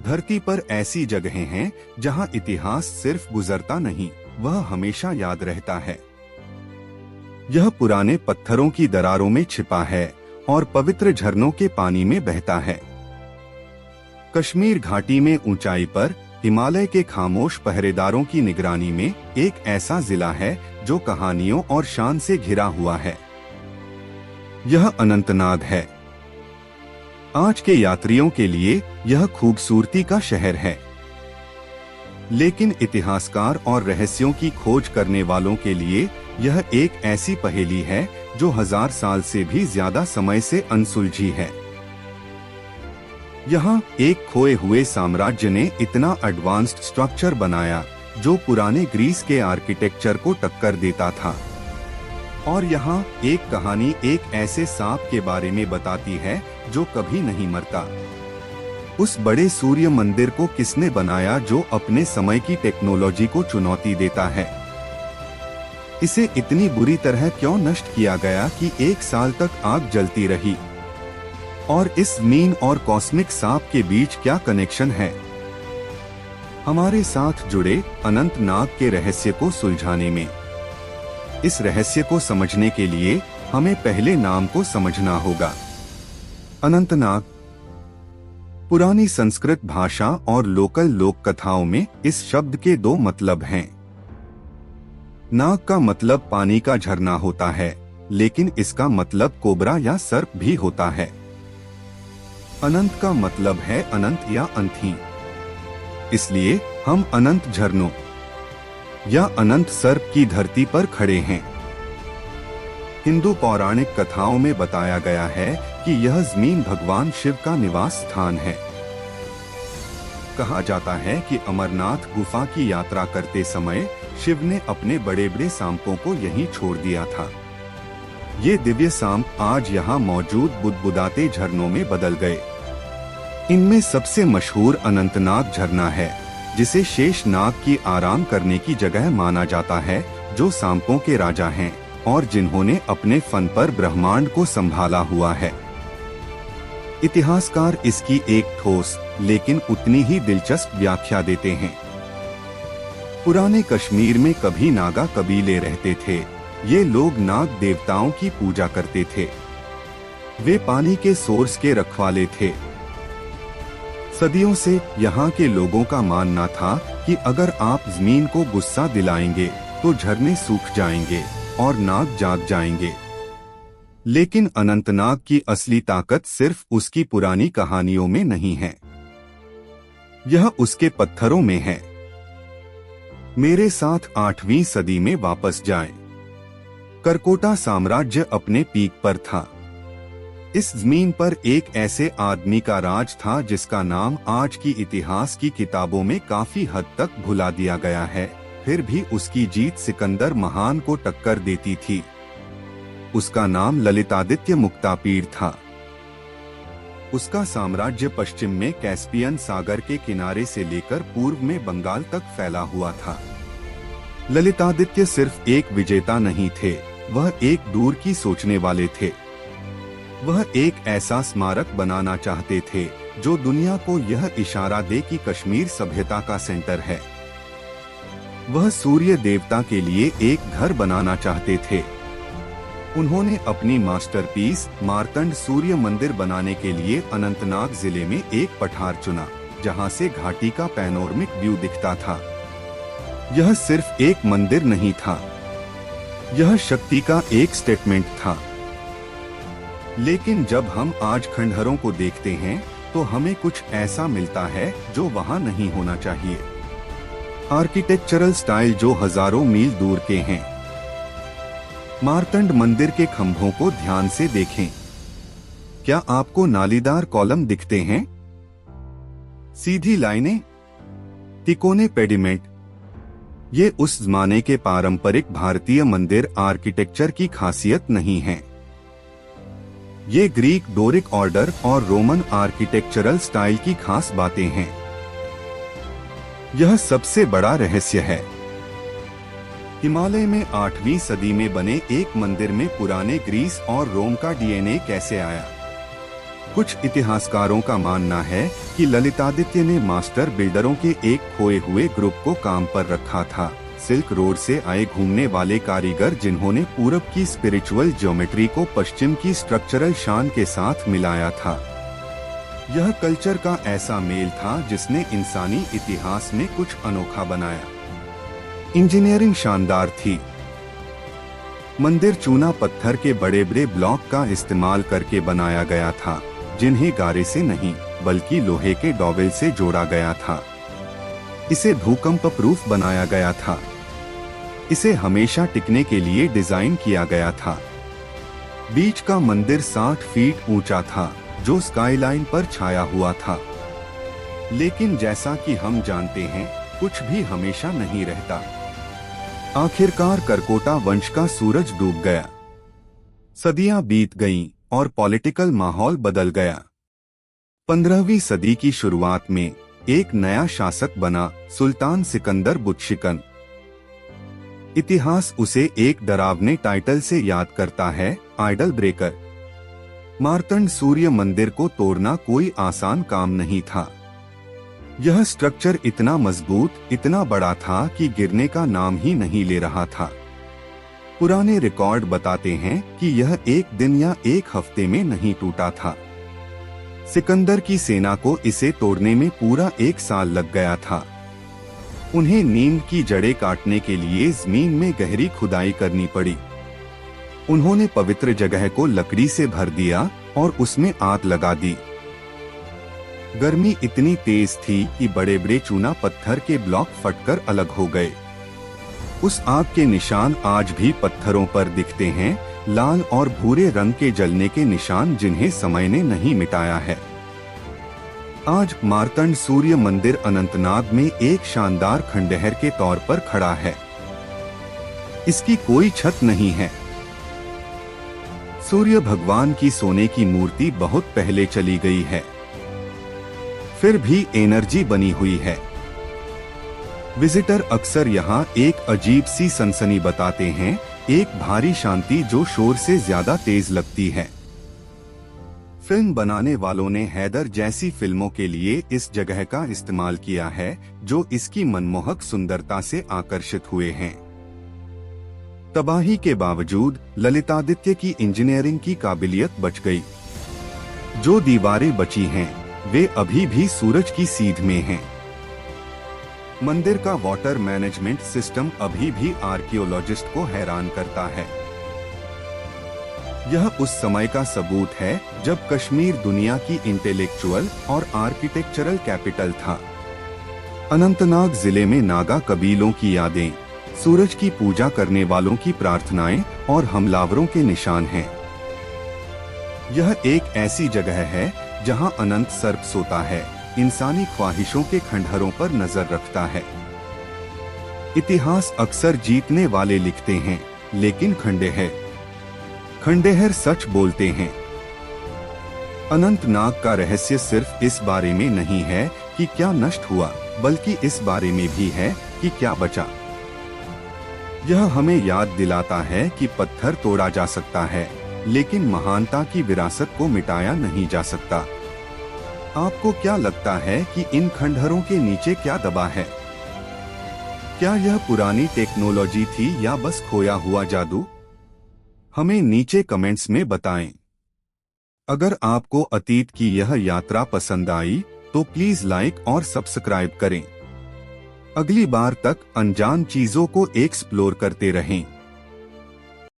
धरती पर ऐसी जगहें हैं जहां इतिहास सिर्फ गुजरता नहीं, वह हमेशा याद रहता है। यह पुराने पत्थरों की दरारों में छिपा है और पवित्र झरनों के पानी में बहता है। कश्मीर घाटी में ऊंचाई पर हिमालय के खामोश पहरेदारों की निगरानी में एक ऐसा जिला है जो कहानियों और शान से घिरा हुआ है। यह अनंतनाग है। आज के यात्रियों के लिए यह खूबसूरती का शहर है, लेकिन इतिहासकार और रहस्यों की खोज करने वालों के लिए यह एक ऐसी पहेली है जो 1000 साल से भी ज्यादा समय से अनसुलझी है। यहाँ एक खोए हुए साम्राज्य ने इतना एडवांस्ड स्ट्रक्चर बनाया जो पुराने ग्रीस के आर्किटेक्चर को टक्कर देता था। और यहाँ एक कहानी एक ऐसे सांप के बारे में बताती है जो कभी नहीं मरता। उस बड़े सूर्य मंदिर को किसने बनाया जो अपने समय की टेक्नोलॉजी को चुनौती देता है? इसे इतनी बुरी तरह क्यों नष्ट किया गया कि 1 साल तक आग जलती रही? और इस मीन और कॉस्मिक सांप के बीच क्या कनेक्शन है? हमारे साथ जुड़े अनंतनाग के रहस्य को सुलझाने में। इस रहस्य को समझने के लिए हमें पहले नाम को समझना होगा। अनंतनाग। पुरानी संस्कृत भाषा और लोकल लोक कथाओं में इस शब्द के 2 मतलब हैं। नाग का मतलब पानी का झरना होता है, लेकिन इसका मतलब कोबरा या सर्प भी होता है। अनंत का मतलब है अनंत या अंधी। इसलिए हम अनंत झरनों या अनंत सर्प की धरती पर खड़े हैं। हिंदू पौराणिक कथाओं में बताया गया है कि यह जमीन भगवान शिव का निवास स्थान है। कहा जाता है कि अमरनाथ गुफा की यात्रा करते समय शिव ने अपने बड़े बड़े सांपों को यहीं छोड़ दिया था। ये दिव्य सांप आज यहाँ मौजूद बुदबुदाते झरनों में बदल गए। इनमें सबसे मशहूर अनंतनाग झरना है, जिसे शेष नाग की आराम करने की जगह माना जाता है, जो सांपों के राजा हैं और जिन्होंने अपने फन पर ब्रह्मांड को संभाला हुआ है। इतिहासकार इसकी एक ठोस लेकिन उतनी ही दिलचस्प व्याख्या देते हैं। पुराने कश्मीर में कभी नागा कबीले रहते थे। ये लोग नाग देवताओं की पूजा करते थे। वे पानी के सोर्स के रखवाले थे। सदियों से यहाँ के लोगों का मानना था कि अगर आप जमीन को गुस्सा दिलाएंगे तो झरने सूख जाएंगे और नाग जाग जाएंगे। लेकिन अनंतनाग की असली ताकत सिर्फ उसकी पुरानी कहानियों में नहीं है, यह उसके पत्थरों में है। मेरे साथ 8वीं सदी में वापस जाएं। करकोटा साम्राज्य अपने पीक पर था। इस जमीन पर एक ऐसे आदमी का राज था जिसका नाम आज की इतिहास की किताबों में काफी हद तक भुला दिया गया है, फिर भी उसकी जीत सिकंदर महान को टक्कर देती थी। उसका नाम ललितादित्य मुक्तापीड़ था। उसका साम्राज्य पश्चिम में कैस्पियन सागर के किनारे से लेकर पूर्व में बंगाल तक फैला हुआ था। ललितादित्य सिर्फ एक विजेता नहीं थे, वह एक दूर की सोचने वाले थे। वह एक ऐसा स्मारक बनाना चाहते थे जो दुनिया को यह इशारा दे कि कश्मीर सभ्यता का सेंटर है। वह सूर्य देवता के लिए एक घर बनाना चाहते थे। उन्होंने अपनी मास्टरपीस मार्तंड सूर्य मंदिर बनाने के लिए अनंतनाग जिले में एक पठार चुना, जहां से घाटी का पैनोरमिक व्यू दिखता था। यह सिर्फ एक मंदिर नहीं था, यह शक्ति का एक स्टेटमेंट था। लेकिन जब हम आज खंडहरों को देखते हैं तो हमें कुछ ऐसा मिलता है जो वहां नहीं होना चाहिए। आर्किटेक्चरल स्टाइल जो हजारों मील दूर के हैं। मार्तंड मंदिर के खंभों को ध्यान से देखें। क्या आपको नालीदार कॉलम दिखते हैं? सीधी लाइनें, तिकोने पेडिमेंट। ये उस जमाने के पारंपरिक भारतीय मंदिर आर्किटेक्चर की खासियत नहीं है। ये ग्रीक डोरिक ऑर्डर और रोमन आर्किटेक्चरल स्टाइल की खास बातें हैं। यह सबसे बड़ा रहस्य है। हिमालय में 8वीं सदी में बने एक मंदिर में पुराने ग्रीस और रोम का डीएनए कैसे आया? कुछ इतिहासकारों का मानना है कि ललितादित्य ने मास्टर बिल्डरों के एक खोए हुए ग्रुप को काम पर रखा था, सिल्क रोड से आए घूमने वाले कारीगर जिन्होंने पूरब की स्पिरिचुअल ज्योमेट्री को पश्चिम की स्ट्रक्चरल शान के साथ मिलाया था। यह कल्चर का ऐसा मेल था जिसने इंसानी इतिहास में कुछ अनोखा बनाया। इंजीनियरिंग शानदार थी। मंदिर चूना पत्थर के बड़े बड़े ब्लॉक का इस्तेमाल करके बनाया गया था, जिन्हें गारे से नहीं बल्कि लोहे के डॉवेल से जोड़ा गया था। इसे भूकंप प्रूफ बनाया गया था। इसे हमेशा टिकने के लिए डिजाइन किया गया था। बीच का मंदिर 60 फीट ऊंचा था, जो स्काईलाइन पर छाया हुआ था। लेकिन जैसा कि हम जानते हैं, कुछ भी हमेशा नहीं रहता। आखिरकार करकोटा वंश का सूरज डूब गया। सदियां बीत गईं और पॉलिटिकल माहौल बदल गया। 15वीं सदी की शुरुआत में एक नया शासक बना, सुल्तान सिकंदर बुतशिकन। इतिहास उसे एक डरावने टाइटल से याद करता है, आइडल ब्रेकर। मार्तंड सूर्य मंदिर को तोड़ना कोई आसान काम नहीं था। यह स्ट्रक्चर इतना मजबूत, इतना बड़ा था कि गिरने का नाम ही नहीं ले रहा था। पुराने रिकॉर्ड बताते हैं कि यह एक दिन या एक हफ्ते में नहीं टूटा था। सिकंदर की सेना को इसे तोड़ने में पूरा 1 साल लग गया था। उन्हें नीम की जड़ें काटने के लिए जमीन में गहरी खुदाई करनी पड़ी। उन्होंने पवित्र जगह को लकड़ी से भर दिया और उसमें आग लगा दी। गर्मी इतनी तेज थी कि बड़े बड़े चूना पत्थर के ब्लॉक फटकर अलग हो गए। उस आग के निशान आज भी पत्थरों पर दिखते हैं, लाल और भूरे रंग के जलने के निशान जिन्हें समय ने नहीं मिटाया है। आज मार्तंड सूर्य मंदिर अनंतनाग में एक शानदार खंडहर के तौर पर खड़ा है। इसकी कोई छत नहीं है। सूर्य भगवान की सोने की मूर्ति बहुत पहले चली गई है, फिर भी एनर्जी बनी हुई है। विजिटर अक्सर यहाँ एक अजीब सी सनसनी बताते हैं, एक भारी शांति जो शोर से ज्यादा तेज लगती है। फिल्म बनाने वालों ने हैदर जैसी फिल्मों के लिए इस जगह का इस्तेमाल किया है, जो इसकी मनमोहक सुंदरता से आकर्षित हुए हैं। तबाही के बावजूद ललितादित्य की इंजीनियरिंग की काबिलियत बच गई। जो दीवारें बची हैं, वे अभी भी सूरज की सीध में हैं। मंदिर का वाटर मैनेजमेंट सिस्टम अभी भी आर्कियोलॉजिस्ट को हैरान करता है। यह उस समय का सबूत है जब कश्मीर दुनिया की इंटेलेक्चुअल और आर्किटेक्चरल कैपिटल था। अनंतनाग जिले में नागा कबीलों की यादें, सूरज की पूजा करने वालों की प्रार्थनाएं और हमलावरों के निशान हैं। यह एक ऐसी जगह है जहां अनंत सर्प सोता है, इंसानी ख्वाहिशों के खंडहरों पर नजर रखता है। इतिहास अक्सर जीतने वाले लिखते हैं, लेकिन खंडेहर सच बोलते हैं। अनंतनाग का रहस्य सिर्फ इस बारे में नहीं है कि क्या नष्ट हुआ, बल्कि इस बारे में भी है कि क्या बचा। यह हमें याद दिलाता है कि पत्थर तोड़ा जा सकता है, लेकिन महानता की विरासत को मिटाया नहीं जा सकता। आपको क्या लगता है कि इन खंडहरों के नीचे क्या दबा है? क्या यह पुरानी टेक्नोलॉजी थी या बस खोया हुआ जादू? हमें नीचे कमेंट्स में बताएं। अगर आपको अतीत की यह यात्रा पसंद आई तो प्लीज लाइक और सब्सक्राइब करें। अगली बार तक अनजान चीजों को एक्सप्लोर करते रहें।